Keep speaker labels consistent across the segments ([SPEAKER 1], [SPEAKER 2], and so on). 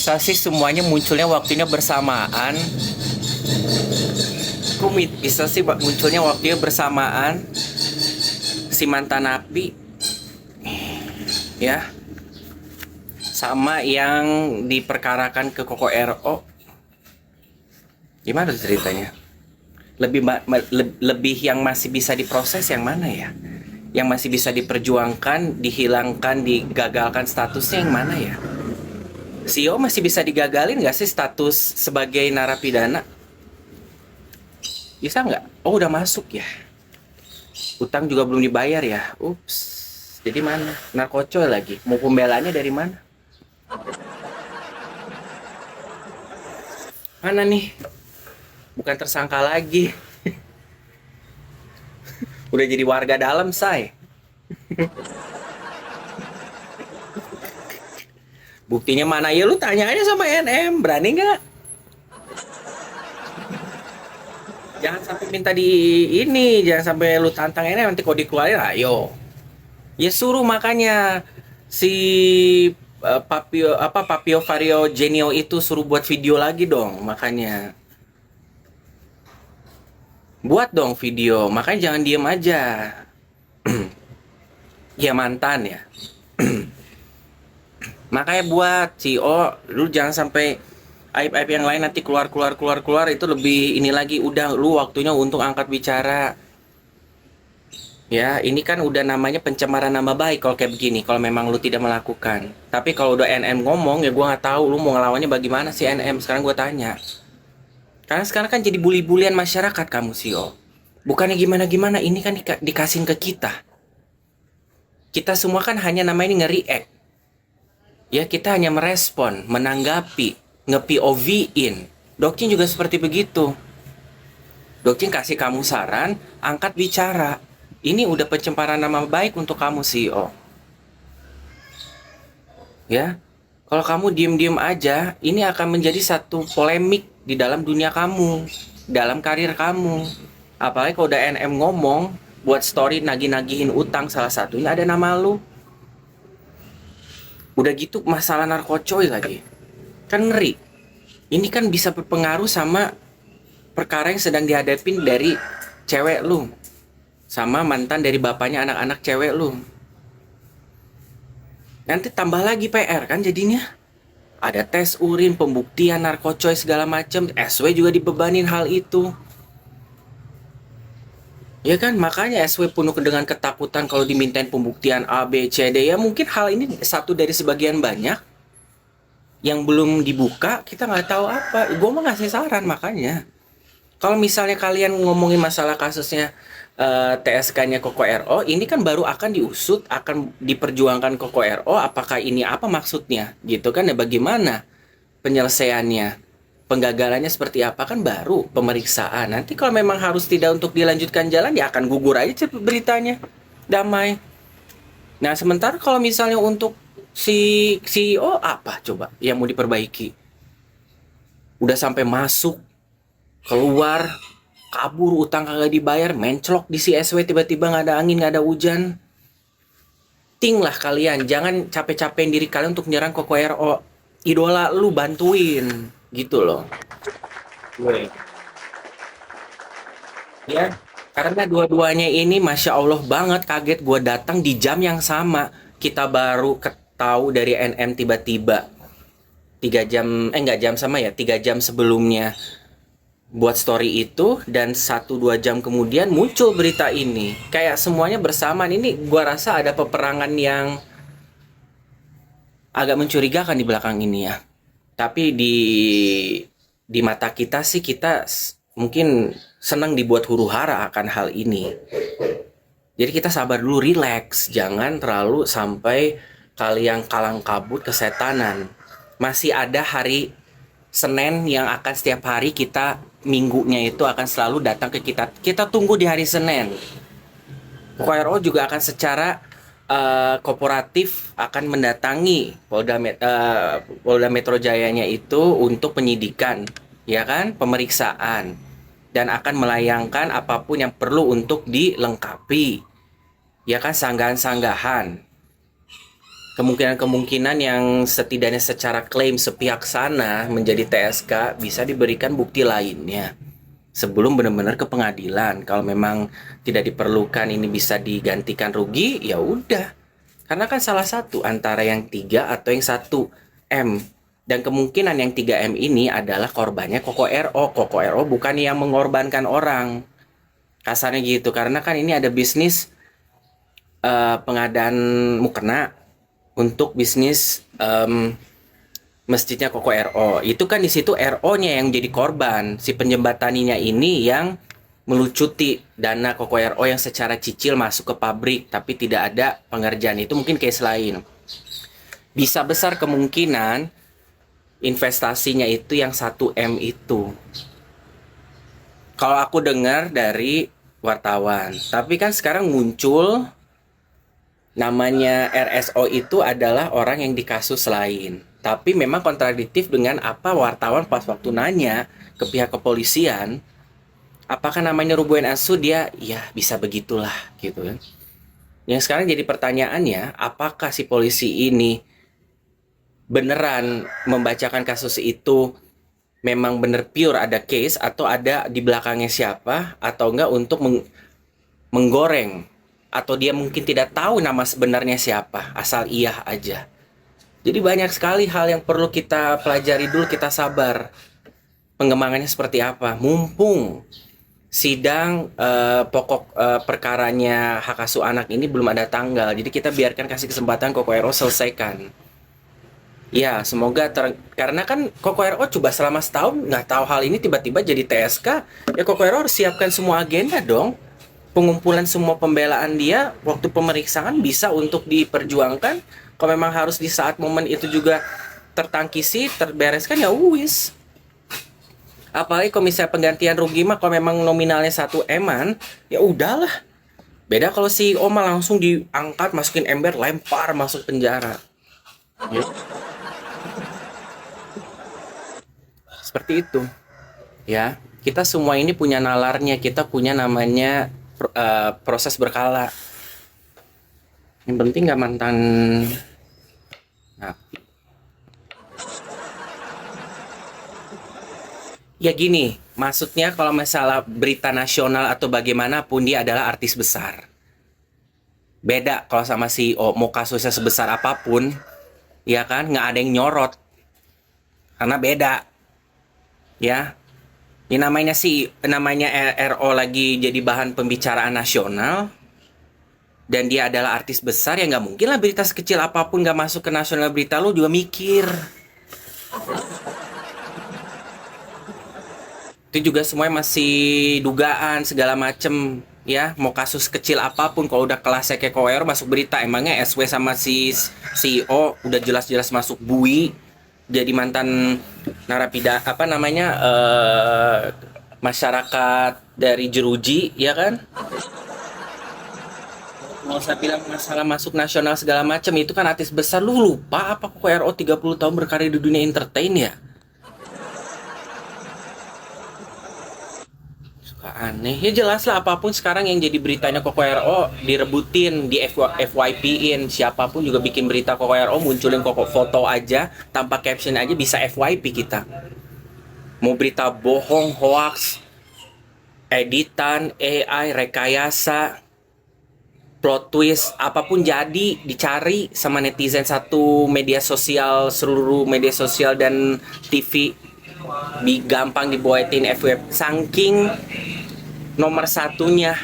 [SPEAKER 1] Bisa sih semuanya munculnya waktunya bersamaan. Kok bisa sih munculnya waktunya bersamaan si mantan napi ya sama yang diperkarakan ke Koko RO? Gimana ceritanya? Lebih yang masih bisa diproses yang mana ya? Yang masih bisa diperjuangkan, dihilangkan, digagalkan statusnya yang mana ya? CEO masih bisa digagalin nggak sih status sebagai narapidana? Bisa nggak? Oh, udah masuk ya. Utang juga belum dibayar ya. Ups. Jadi mana? Narkocoy lagi. Mau pembelaannya dari mana? Mana nih? Bukan tersangka lagi. Udah jadi warga dalam, say. Buktinya mana ya? Lu tanya aja sama NM. Berani nggak? Jangan sampai minta di ini. Jangan sampai lu tantang NM. Nanti kalau dikeluarin, ayo. Ya suruh makanya si Papio Vario Genio itu suruh buat video lagi dong, makanya buat dong video, makanya jangan diem aja. Ya mantan ya. Makanya buat CEO, lu jangan sampai aib-aib yang lain nanti keluar itu lebih ini lagi. Udah, lu waktunya untuk angkat bicara. Ya, ini kan udah namanya pencemaran nama baik kalau kayak begini, kalau memang lu tidak melakukan. Tapi kalau udah NM ngomong, ya gua nggak tahu lu mau ngelawannya bagaimana sih NM. Sekarang gua tanya. Karena sekarang kan jadi bully-bulian masyarakat kamu sih, oh. Bukannya gimana-gimana, ini kan dikasihin ke kita. Kita semua kan hanya namanya ini nge-react. Ya, kita hanya merespon, menanggapi, nge-POV-in. Dokcin juga seperti begitu. Dokcin kasih kamu saran, angkat bicara. Ini udah pencemaran nama baik untuk kamu CEO. Ya, kalau kamu diem-diem aja, ini akan menjadi satu polemik di dalam dunia kamu, dalam karir kamu. Apalagi kalau udah NM ngomong, buat story nagih-nagihin utang, salah satunya ada nama lu. Udah gitu masalah narkocoy lagi. Kan ngeri. Ini kan bisa berpengaruh sama perkara yang sedang dihadapin dari cewek lu. Sama mantan dari bapaknya anak-anak cewek lu. Nanti tambah lagi PR kan jadinya. Ada tes urin, pembuktian narkocoy segala macem. SW juga dibebanin hal itu. Ya kan, makanya SW penuh dengan ketakutan kalau dimintain pembuktian A, B, C, D. Ya mungkin hal ini satu dari sebagian banyak yang belum dibuka, kita nggak tahu apa. Gue mau ngasih saran makanya. Kalau misalnya kalian ngomongin masalah kasusnya TSK-nya Koko RO, ini kan baru akan diusut, akan diperjuangkan Koko RO, apakah ini apa maksudnya, gitu kan ya, bagaimana penyelesaiannya, penggagalannya seperti apa, kan baru pemeriksaan. Nanti kalau memang harus tidak untuk dilanjutkan jalan, ya akan gugur aja beritanya, damai. Nah, sementara kalau misalnya untuk si CEO apa coba yang mau diperbaiki? Udah sampai masuk, keluar, kabur, utang kagak dibayar, menclok di CSW, tiba-tiba nggak ada angin, nggak ada hujan. Ting lah kalian, jangan capek-capekin diri kalian untuk nyerang Koko RO. Idola lu bantuin, gitu loh. Gue. Ya, karena dua-duanya ini Masya Allah banget, kaget gue datang di jam yang sama. Kita baru ketahu dari NM tiba-tiba. 3 jam, nggak jam sama ya, 3 jam sebelumnya buat story itu, dan 1-2 jam kemudian muncul berita ini. Kayak semuanya bersamaan. Ini gua rasa ada peperangan yang agak mencurigakan di belakang ini ya. Tapi di mata kita sih, kita mungkin senang dibuat huru-hara akan hal ini. Jadi kita sabar dulu, relax, jangan terlalu sampai kalian kalang kabut kesetanan. Masih ada hari Senin yang akan setiap hari kita, minggunya itu akan selalu datang ke kita. Kita tunggu di hari Senin. KRO juga akan secara kooperatif akan mendatangi Polda Metro Jayanya itu untuk penyidikan, ya kan, pemeriksaan, dan akan melayangkan apapun yang perlu untuk dilengkapi, ya kan, sanggahan-sanggahan. kemungkinan-kemungkinan yang setidaknya secara klaim sepihak sana menjadi TSK bisa diberikan bukti lainnya sebelum benar-benar ke pengadilan. Kalau memang tidak diperlukan ini bisa digantikan rugi, ya udah. Karena kan salah satu antara yang 3 atau yang 1M. Dan kemungkinan yang 3M ini adalah korbannya Koko RO. Koko RO bukan yang mengorbankan orang. Kasarnya gitu. Karena kan ini ada bisnis pengadaan mukena untuk bisnis masjidnya Koko RO. Itu kan di situ RO-nya yang jadi korban. Si penjembataninya ini yang melucuti dana Koko RO yang secara cicil masuk ke pabrik tapi tidak ada pengerjaan. Itu mungkin case lain. Bisa besar kemungkinan investasinya itu yang 1M itu. Kalau aku dengar dari wartawan. Tapi kan sekarang muncul namanya RSO itu adalah orang yang di kasus lain. Tapi memang kontradiktif dengan apa wartawan pas waktu nanya ke pihak kepolisian, apakah namanya Ruben Asu, dia ya bisa begitulah gitu kan. Yang sekarang jadi pertanyaannya, apakah si polisi ini beneran membacakan kasus itu memang bener pure ada case atau ada di belakangnya siapa atau enggak untuk menggoreng, atau dia mungkin tidak tahu nama sebenarnya siapa, asal iya aja. Jadi banyak sekali hal yang perlu kita pelajari dulu, kita sabar. Pengembangannya seperti apa? Mumpung sidang pokok perkaranya hak asuh anak ini belum ada tanggal. Jadi kita biarkan, kasih kesempatan Koko RO selesaikan. Ya, semoga karena kan Koko RO coba selama setahun nggak tahu hal ini, tiba-tiba jadi TSK. Ya Koko RO harus siapkan semua agenda dong. Pengumpulan semua pembelaan dia waktu pemeriksaan bisa untuk diperjuangkan. Kalau memang harus di saat momen itu juga tertangkisi, terbereskan, ya wis. Apalagi kalau misalnya penggantian rugi mah kalau memang nominalnya 1M-an, ya udahlah. Beda kalau si Oma langsung diangkat, masukin ember, lempar masuk penjara. Ya, seperti itu. Ya, kita semua ini punya nalarnya, kita punya namanya proses berkala. Yang penting nggak mantan napi. Ya gini, maksudnya kalau masalah berita nasional atau bagaimanapun dia adalah artis besar. Beda kalau sama CEO, mau kasusnya sebesar apapun, ya kan, nggak ada yang nyorot. Karena beda, ya. Ini namanya RO lagi jadi bahan pembicaraan nasional, dan dia adalah artis besar, ya nggak mungkin lah berita sekecil apapun nggak masuk ke nasional berita, lu juga mikir. Itu juga semuanya masih dugaan segala macem, ya. Mau kasus kecil apapun kalau udah kelasnya kayak KOR masuk berita. Emangnya SW sama si CEO udah jelas-jelas masuk bui jadi mantan narapidana, apa namanya, masyarakat dari jeruji, ya kan. Nggak usah bilang masalah masuk nasional segala macam, itu kan artis besar. Lu lupa apa KORO 30 tahun berkarir di dunia entertain ya? Aneh ya, jelas lah apapun sekarang yang jadi beritanya Koko RO direbutin, di FYP-in. Siapapun juga bikin berita Koko RO, munculin Koko foto aja tanpa caption aja bisa FYP kita. Mau berita bohong, hoax, editan, AI, rekayasa, plot twist, apapun jadi dicari sama netizen satu media sosial, seluruh media sosial dan TV gampang dibuatin FYP. Saking nomor satunya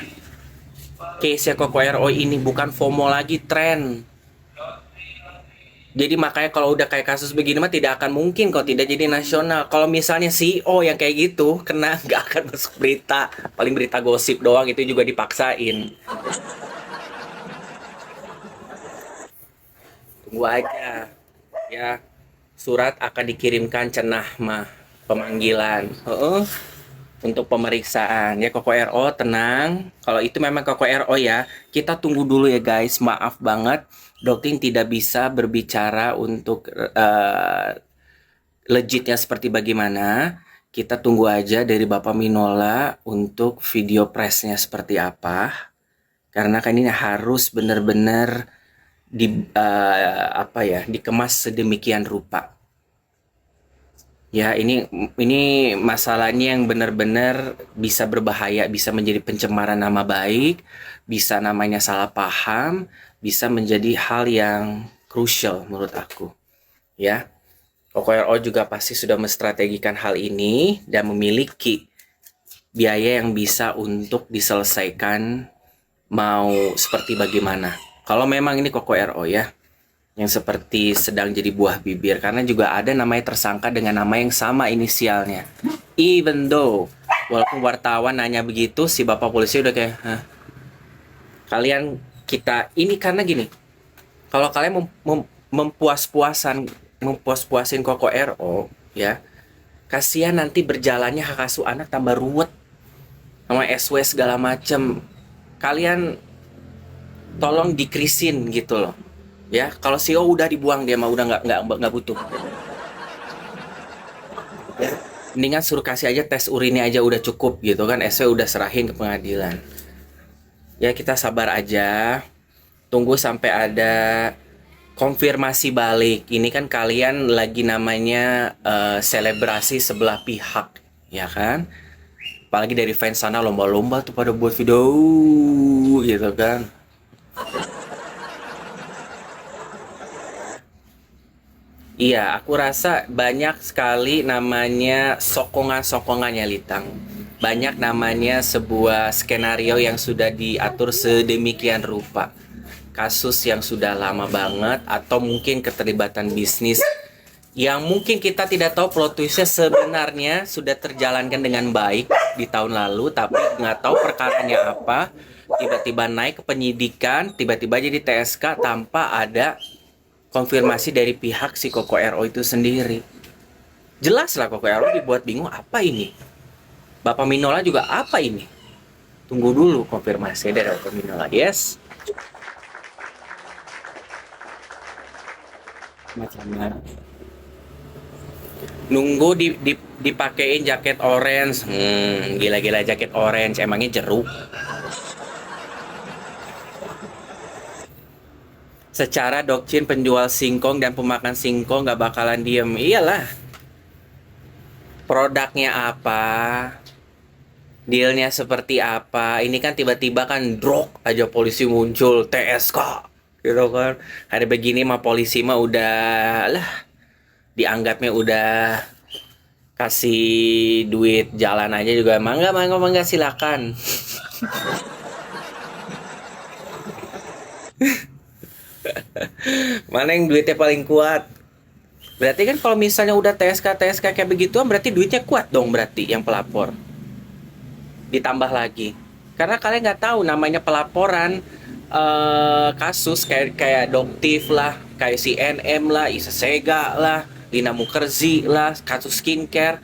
[SPEAKER 1] case-nya Koko RO ini, bukan FOMO lagi, tren. Jadi makanya kalau udah kayak kasus begini mah tidak akan mungkin kok tidak jadi nasional. Kalau misalnya CEO yang kayak gitu kena, nggak akan masuk berita, paling berita gosip doang, itu juga dipaksain. Tunggu aja ya, surat akan dikirimkan cenah mah pemanggilan untuk pemeriksaan ya. Koko RO tenang, kalau itu memang Koko RO ya, kita tunggu dulu ya guys. Maaf banget Doking tidak bisa berbicara untuk legitnya seperti bagaimana. Kita tunggu aja dari Bapak Minola untuk video pressnya seperti apa, karena kan ini harus benar-benar dikemas sedemikian rupa. Ya, ini masalahnya yang benar-benar bisa berbahaya, bisa menjadi pencemaran nama baik, bisa namanya salah paham, bisa menjadi hal yang krusial menurut aku. Ya, KKRO juga pasti sudah menstrategikan hal ini dan memiliki biaya yang bisa untuk diselesaikan mau seperti bagaimana. Kalau memang ini KKRO ya, yang seperti sedang jadi buah bibir, karena juga ada namanya tersangka dengan nama yang sama inisialnya. Even though walaupun wartawan nanya begitu, si bapak polisi udah kayak, hah, kalian kita ini karena gini, kalau kalian mempuas-puasin Koko RO ya, kasihan nanti berjalannya hak asuh anak tambah ruwet sama SW segala macem. Kalian tolong dikrisin gitu loh ya. Kalau CEO udah dibuang, dia mah udah nggak butuh ya. Mendingan suruh kasih aja tes urinnya aja udah cukup gitu kan, SW udah serahin ke pengadilan. Ya kita sabar aja, tunggu sampai ada konfirmasi balik. Ini kan kalian lagi namanya selebrasi sebelah pihak ya kan, apalagi dari fans sana lomba-lomba tuh pada buat video gitu kan. Iya, aku rasa banyak sekali namanya sokongan-sokongannya Litang. Banyak namanya sebuah skenario yang sudah diatur sedemikian rupa. Kasus yang sudah lama banget atau mungkin keterlibatan bisnis yang mungkin kita tidak tahu plot twistnya sebenarnya sudah terjalankan dengan baik di tahun lalu, tapi nggak tahu perkaranya apa, tiba-tiba naik ke penyidikan, tiba-tiba jadi TSK tanpa ada konfirmasi dari pihak si Koko RO itu sendiri. Jelas lah Koko RO dibuat bingung, apa ini? Bapak Minola juga apa ini? Tunggu dulu konfirmasi dari Bapak Minola. Yes. Macamnya nunggu dipakein jaket orange. Gila-gila jaket orange, emangnya jeruk. Secara doktrin penjual singkong dan pemakan singkong gak bakalan diem. Iyalah, produknya apa, dealnya seperti apa. Ini kan tiba-tiba kan drok aja polisi muncul, TSK gitu kan. Hari begini mah polisi mah udah lah, dianggapnya udah kasih duit jalan aja juga. Mangga silakan. Mana yang duitnya paling kuat? Berarti kan kalau misalnya udah TSK kayak begituan, berarti duitnya kuat dong, berarti yang pelapor. Ditambah lagi, karena kalian nggak tahu namanya pelaporan kasus kayak Doktif lah, kayak CNM lah, Isa Sega lah, Lina Mukerzi lah, kasus skincare.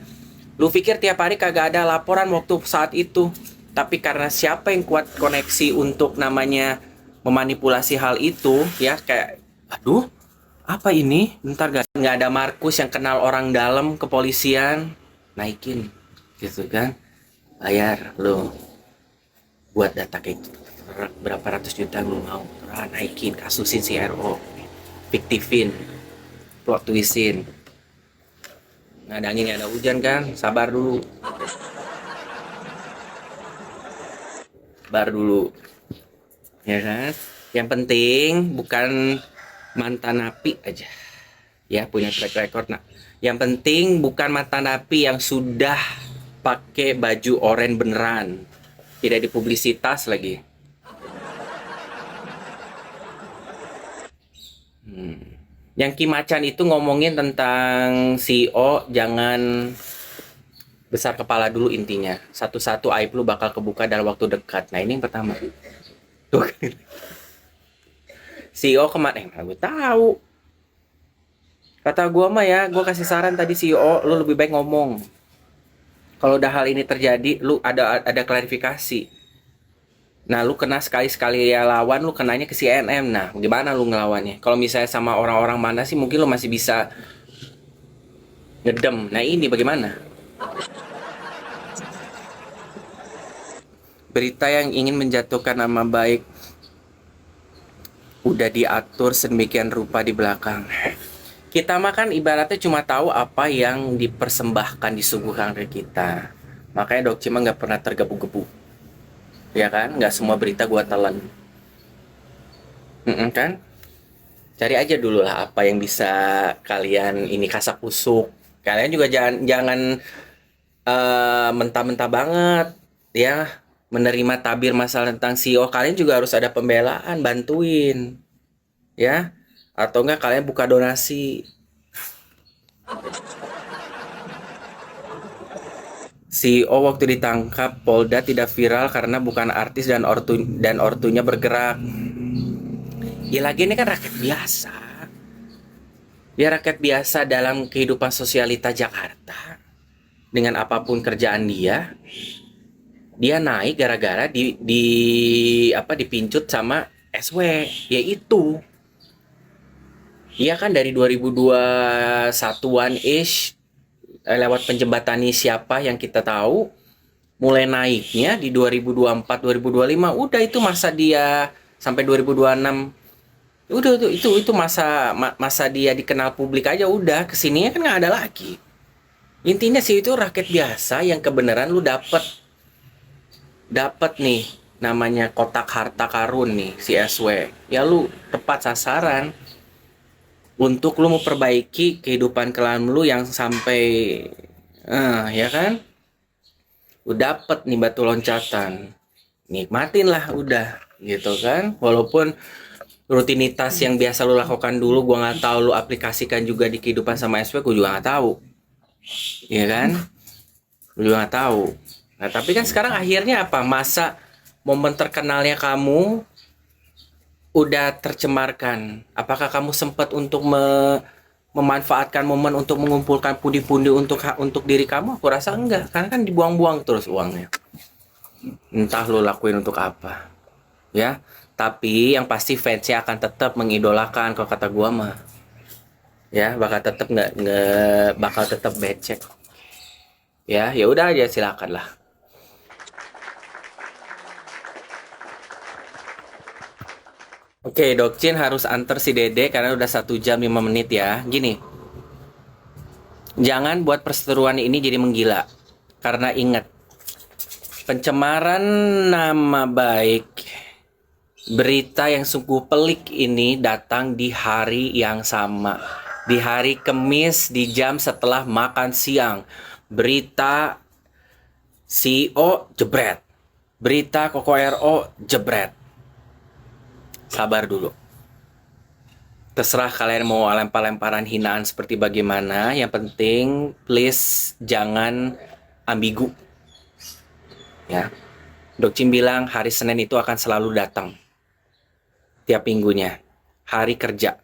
[SPEAKER 1] Lu pikir tiap hari kagak ada laporan waktu saat itu? Tapi karena siapa yang kuat koneksi untuk namanya memanipulasi hal itu ya, kayak aduh apa ini, bentar gak nggak ada Markus yang kenal orang dalam kepolisian, naikin gitu kan, bayar lo buat data kayak gitu, berapa ratus juta lu mau, naikin, kasusin si RO, fiktifin, plot twistin. Nggak ada angin, nggak ada hujan kan, sabar dulu, sabar dulu ya kan. Yang penting bukan mantan napi aja ya, punya track record. Nah, yang penting bukan mantan napi yang sudah pakai baju oranye beneran, tidak dipublisitas lagi. Yang Kim Macan itu ngomongin tentang CEO, jangan besar kepala dulu intinya. Satu-satu aib lu bakal kebuka dalam waktu dekat. Nah ini yang pertama. Tuh. CEO kemarin, gue tahu. Kata gue mah ya, gue kasih saran tadi CEO, lu lebih baik ngomong. Kalau udah hal ini terjadi, lu ada klarifikasi. Nah, lu kena sekali-sekali ya lawan, lu kenanya ke CNM. Nah, gimana lu ngelawannya? Kalau misalnya sama orang-orang mana sih, mungkin lu masih bisa ngedem. Nah, ini bagaimana? Berita yang ingin menjatuhkan nama baik udah diatur sedemikian rupa di belakang. Kita mah kan ibaratnya cuma tahu apa yang dipersembahkan, disuguhkan ke kita. Makanya Dok Cima nggak pernah tergebu-gebu, ya kan? Nggak semua berita gua telan. Kan? Cari aja dulu lah apa yang bisa kalian ini kasak kusuk. Kalian juga jangan mentah-mentah banget ya menerima tabir masalah tentang CEO. Kalian juga harus ada pembelaan, bantuin ya, atau enggak kalian buka donasi. CEO waktu ditangkap Polda tidak viral karena bukan artis dan ortunya bergerak. Ya lagi ini kan rakyat biasa. Ya rakyat biasa dalam kehidupan sosialita Jakarta. Dengan apapun kerjaan dia naik gara-gara dipincut sama SW, yaitu iya kan dari 2021-an ish, lewat penjembatani siapa yang kita tahu, mulai naiknya di 2024 2025 udah itu masa dia sampai 2026. Udah itu masa dia dikenal publik aja, udah kesininya kan nggak ada lagi. Intinya sih itu rakyat biasa yang kebenaran lu dapat nih namanya kotak harta karun nih si SW. Ya lu tepat sasaran untuk lu memperbaiki kehidupan kelam lu yang sampai ya kan? Lu dapet nih batu loncatan. Nikmatin lah udah gitu kan. Walaupun rutinitas yang biasa lu lakukan dulu gua nggak tahu lu aplikasikan juga di kehidupan sama SW, gua juga nggak tahu. Iya kan? Lu juga nggak tahu. Nah tapi kan sekarang akhirnya apa? Masa momen terkenalnya kamu udah tercemarkan. Apakah kamu sempat untuk memanfaatkan momen untuk mengumpulkan pundi-pundi untuk diri kamu? Aku rasa enggak, karena kan dibuang-buang terus uangnya. Entah lo lakuin untuk apa, ya. Tapi yang pasti fansnya akan tetap mengidolakan kalau kata gua mah. Ya, bakal tetap becek. Ya udah aja silakan lah. Oke, Dokcin harus antar si Dede karena udah 1 jam 5 menit ya. Gini, jangan buat perseteruan ini jadi menggila. Karena ingat, pencemaran nama baik, berita yang sungguh pelik ini datang di hari yang sama. Di hari Kamis di jam setelah makan siang. Berita CEO jebret. Berita Koko RO jebret. Sabar dulu. Terserah kalian mau lempar-lemparan hinaan seperti bagaimana. Yang penting please jangan ambigu. Ya. Dokcin bilang hari Senin itu akan selalu datang. Tiap minggunya. Hari kerja.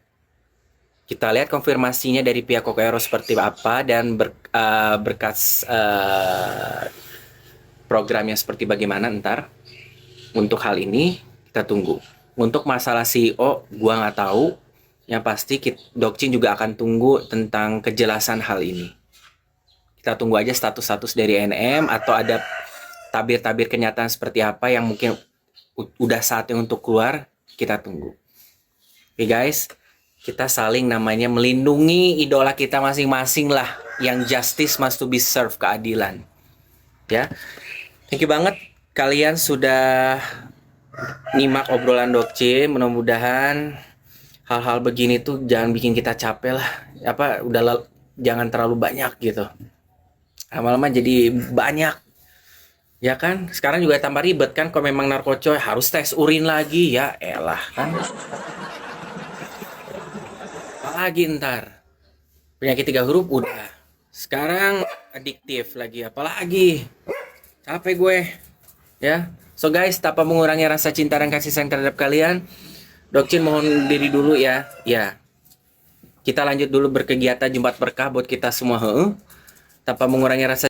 [SPEAKER 1] Kita lihat konfirmasinya dari pihak Kokero seperti apa dan berkas programnya seperti bagaimana ntar. Untuk hal ini kita tunggu. Untuk masalah CEO gua nggak tahu. Yang pasti Dokcin juga akan tunggu tentang kejelasan hal ini. Kita tunggu aja status-status dari NM atau ada tabir-tabir kenyataan seperti apa yang mungkin udah saatnya untuk keluar. Kita tunggu. Oke guys, kita saling namanya melindungi idola kita masing-masing lah, yang justice must to be served, keadilan. Ya, thank you banget kalian sudah nyimak obrolan Dokcin. Mudah-mudahan hal-hal begini tuh jangan bikin kita capek lah. Jangan terlalu banyak gitu. Lama-lama jadi banyak. Ya kan? Sekarang juga tambah ribet kan, kalau memang narkocoy harus tes urin lagi, ya elah kan. Apalagi ntar penyakit 3 huruf udah. Sekarang adiktif lagi, apalagi. Capek gue. Ya. So guys, tanpa mengurangi rasa cinta dan kasih sayang terhadap kalian, Dokcin mohon diri dulu ya. Ya. Kita lanjut dulu berkegiatan Jumat Berkah buat kita semua, Tanpa mengurangi rasa